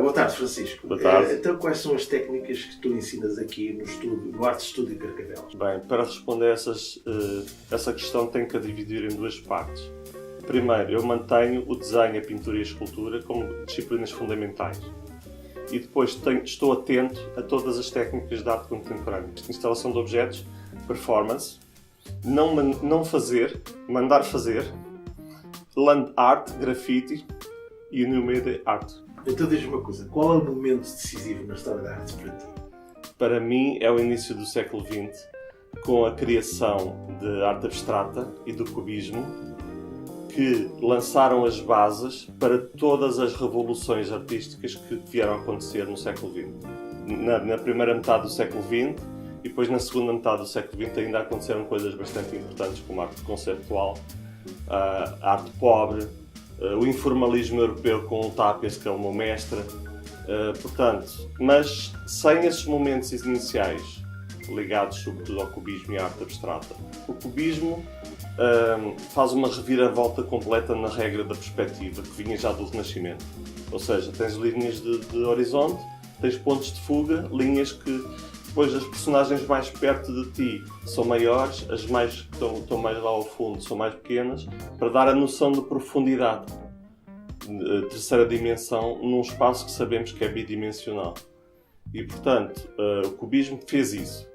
Boa tarde, Francisco. Boa tarde. Então, quais são as técnicas que tu ensinas aqui no Arte Studio Carcavelos? Bem, para responder a essa questão tenho que a dividir em duas partes. Primeiro, eu mantenho o desenho, a pintura e a escultura como disciplinas fundamentais. E depois estou atento a todas as técnicas de arte contemporânea. Instalação de objetos, performance, não fazer, mandar fazer, land art, graffiti e new media art. Então diz-me uma coisa, qual é o momento decisivo na história da arte para ti? Para mim é o início do século XX, com a criação de arte abstrata e do cubismo, que lançaram as bases para todas as revoluções artísticas que vieram a acontecer no século XX. Na primeira metade do século XX e depois na segunda metade do século XX ainda aconteceram coisas bastante importantes, como a arte conceptual, a arte pobre, o informalismo europeu com o Tapies, que é o meu mestre. Mas sem esses momentos iniciais, ligados sobretudo ao cubismo e à arte abstrata, o cubismo faz uma reviravolta completa na regra da perspectiva, que vinha já do Renascimento. Ou seja, tens linhas de horizonte, tens pontos de fuga, linhas que depois as personagens mais perto de ti são maiores, as mais que estão mais lá ao fundo são mais pequenas, para dar a noção de profundidade, de terceira dimensão, num espaço que sabemos que é bidimensional. E, portanto, o cubismo fez isso.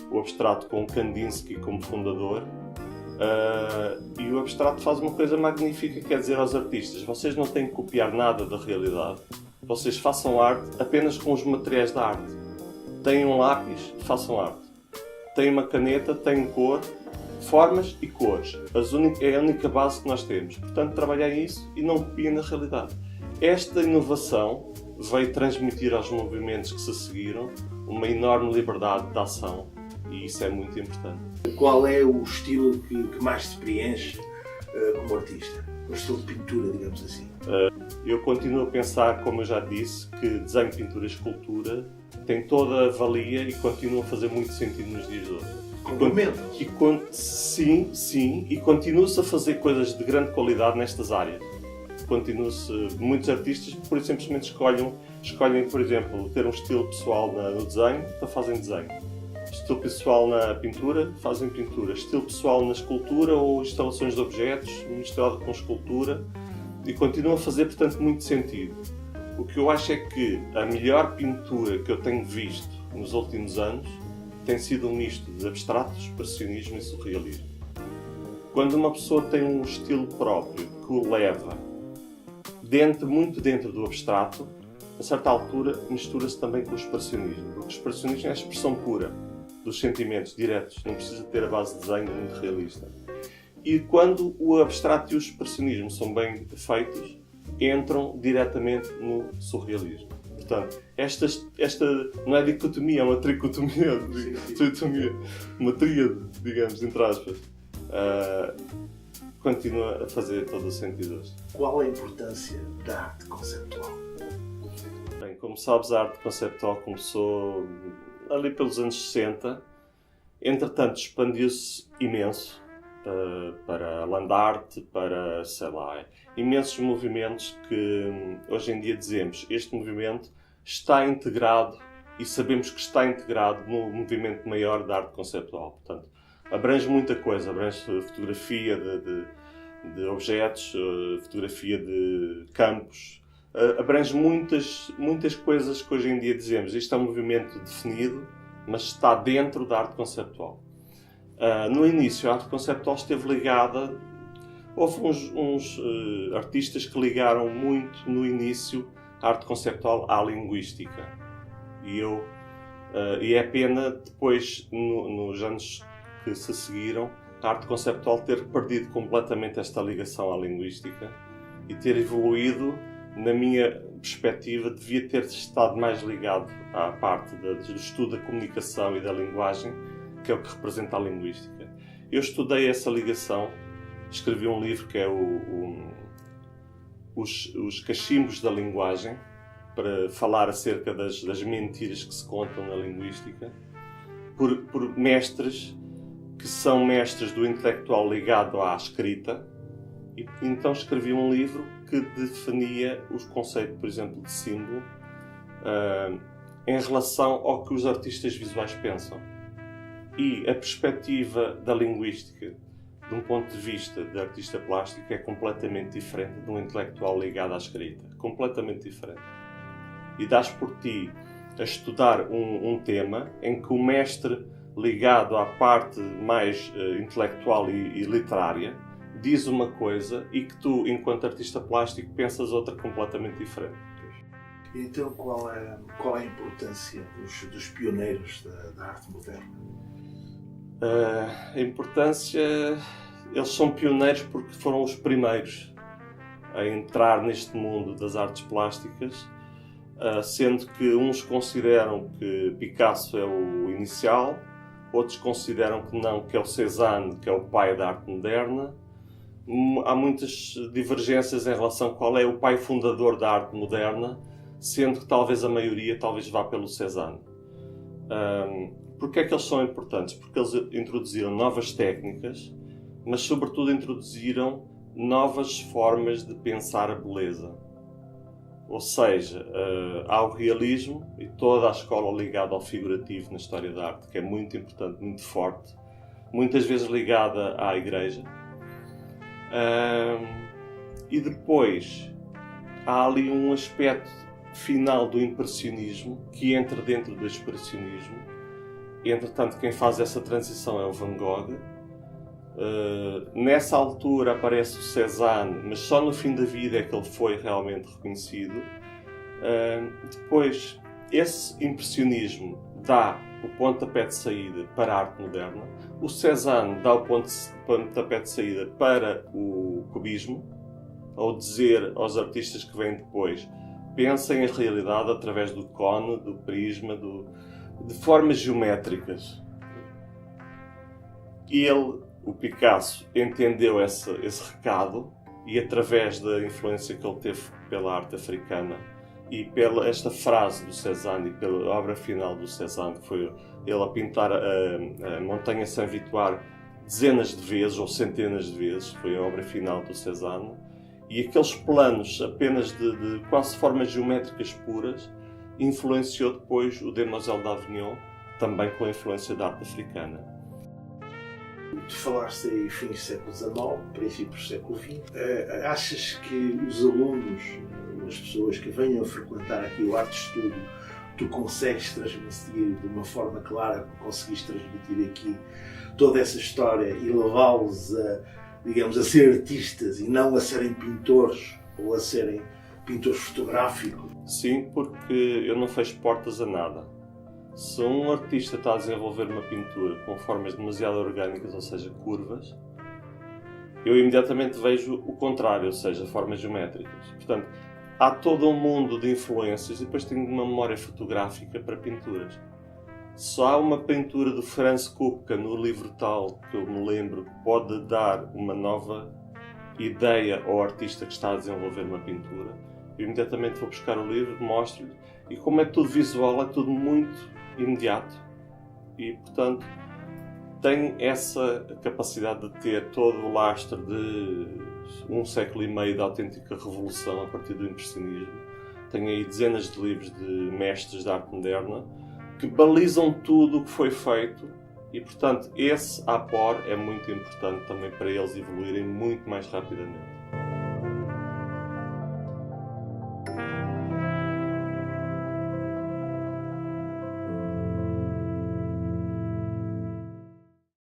O abstrato com Kandinsky como fundador, e o abstrato faz uma coisa magnífica, quer dizer aos artistas: vocês não têm que copiar nada da realidade, vocês façam arte apenas com os materiais da arte. Têm um lápis, façam arte. Têm uma caneta, têm cor, formas e cores. É a única base que nós temos. Portanto, trabalhem isso e não copiem na realidade. Esta inovação veio transmitir aos movimentos que se seguiram uma enorme liberdade de ação, e isso é muito importante. Qual é o estilo que mais te preenche como artista? O estilo de pintura, digamos assim. Eu continuo a pensar, como eu já disse, que desenho, pintura e escultura tem toda a valia e continua a fazer muito sentido nos dias de hoje. Sim, e continua-se a fazer coisas de grande qualidade nestas áreas. Muitos artistas, por isso, simplesmente escolhem, por exemplo, ter um estilo pessoal no desenho, então fazem desenho. Estilo pessoal na pintura, fazem pintura. Estilo pessoal na escultura ou instalações de objetos, misturado com escultura, e continuam a fazer, portanto, muito sentido. O que eu acho é que a melhor pintura que eu tenho visto nos últimos anos tem sido um misto de abstrato, expressionismo e surrealismo. Quando uma pessoa tem um estilo próprio que o leva muito dentro do abstrato, a certa altura mistura-se também com o expressionismo, porque o expressionismo é a expressão pura dos sentimentos diretos, não precisa ter a base de desenho muito realista. E quando o abstrato e o expressionismo são bem feitos, entram diretamente no surrealismo. Portanto, esta não é dicotomia, é uma tricotomia, uma tríade, digamos, entre aspas. Continua a fazer todo o sentido hoje. Qual a importância da arte conceptual? Bem, como sabes, a arte conceptual começou ali pelos anos 60, entretanto expandiu-se imenso para land art, para, sei lá, imensos movimentos que hoje em dia dizemos: este movimento está integrado, e sabemos que está integrado no movimento maior da arte conceptual. Portanto, abrange muita coisa, abrange fotografia de objetos, fotografia de campos, abrange muitas coisas que hoje em dia dizemos: isto é um movimento definido, mas está dentro da arte conceptual. No início, a arte conceptual esteve ligada. Houve uns artistas que ligaram muito no início a arte conceptual à linguística. E é pena depois, nos anos que se seguiram, a arte conceptual ter perdido completamente esta ligação à linguística e ter evoluído, na minha perspectiva, devia ter estado mais ligado à parte do estudo da comunicação e da linguagem, que é o que representa a linguística. Eu estudei essa ligação, escrevi um livro que é Os Cachimbos da Linguagem, para falar acerca das mentiras que se contam na linguística, por mestres que são mestres do intelectual ligado à escrita, e então escrevi um livro que definia os conceitos, por exemplo, de símbolo em relação ao que os artistas visuais pensam. E a perspectiva da linguística, de um ponto de vista de artista plástico, é completamente diferente de um intelectual ligado à escrita. Completamente diferente. E dás por ti a estudar um tema em que o mestre ligado à parte mais intelectual e literária diz uma coisa e que tu, enquanto artista plástico, pensas outra completamente diferente. Então, qual é a importância dos pioneiros da arte moderna? A importância... Eles são pioneiros porque foram os primeiros a entrar neste mundo das artes plásticas, sendo que uns consideram que Picasso é o inicial, outros consideram que não, que é o Cézanne, que é o pai da arte moderna. Há muitas divergências em relação a qual é o pai fundador da arte moderna, sendo que talvez a maioria vá pelo Cézanne. Porquê é que eles são importantes? Porque eles introduziram novas técnicas, mas sobretudo introduziram novas formas de pensar a beleza. Ou seja, há o realismo e toda a escola ligada ao figurativo na história da arte, que é muito importante, muito forte, muitas vezes ligada à igreja. E depois há ali um aspecto final do impressionismo que entra dentro do expressionismo. Entretanto, quem faz essa transição é o Van Gogh. Nessa altura aparece o Cézanne, mas só no fim da vida é que ele foi realmente reconhecido. Depois, esse impressionismo dá o pontapé de saída para a arte moderna. O Cézanne dá o pontapé de saída para o cubismo, ao dizer aos artistas que vêm depois: pensem a realidade através do cone, do prisma, de formas geométricas. O Picasso entendeu esse recado e, através da influência que ele teve pela arte africana e pela esta frase do Cézanne e pela obra final do Cézanne, que foi ele a pintar a Montanha Saint-Victoire dezenas de vezes ou centenas de vezes, foi a obra final do Cézanne, e aqueles planos apenas de quase formas geométricas puras influenciou depois o Demoiselle d'Avignon, também com a influência da arte africana. Tu falaste aí fins do século XIX, princípios do século XX. Achas que os alunos, as pessoas que venham a frequentar aqui o Arte Estúdio, tu consegues transmitir de uma forma clara, conseguiste transmitir aqui toda essa história e levá-los a ser artistas e não a serem pintores ou a serem pintores fotográficos? Sim, porque eu não fecho portas a nada. Se um artista está a desenvolver uma pintura com formas demasiado orgânicas, ou seja, curvas, eu imediatamente vejo o contrário, ou seja, formas geométricas. Portanto, há todo um mundo de influências e depois tenho uma memória fotográfica para pinturas. Só há uma pintura de Franz Kupka no livro tal que eu me lembro que pode dar uma nova ideia ao artista que está a desenvolver uma pintura. Eu imediatamente vou buscar o livro, mostro-lhe, e como é tudo visual, é tudo muito imediato e, portanto, tem essa capacidade de ter todo o lastro de um século e meio de autêntica revolução a partir do impressionismo. Tenho aí dezenas de livros de mestres da arte moderna que balizam tudo o que foi feito e, portanto, esse apport é muito importante também para eles evoluírem muito mais rapidamente.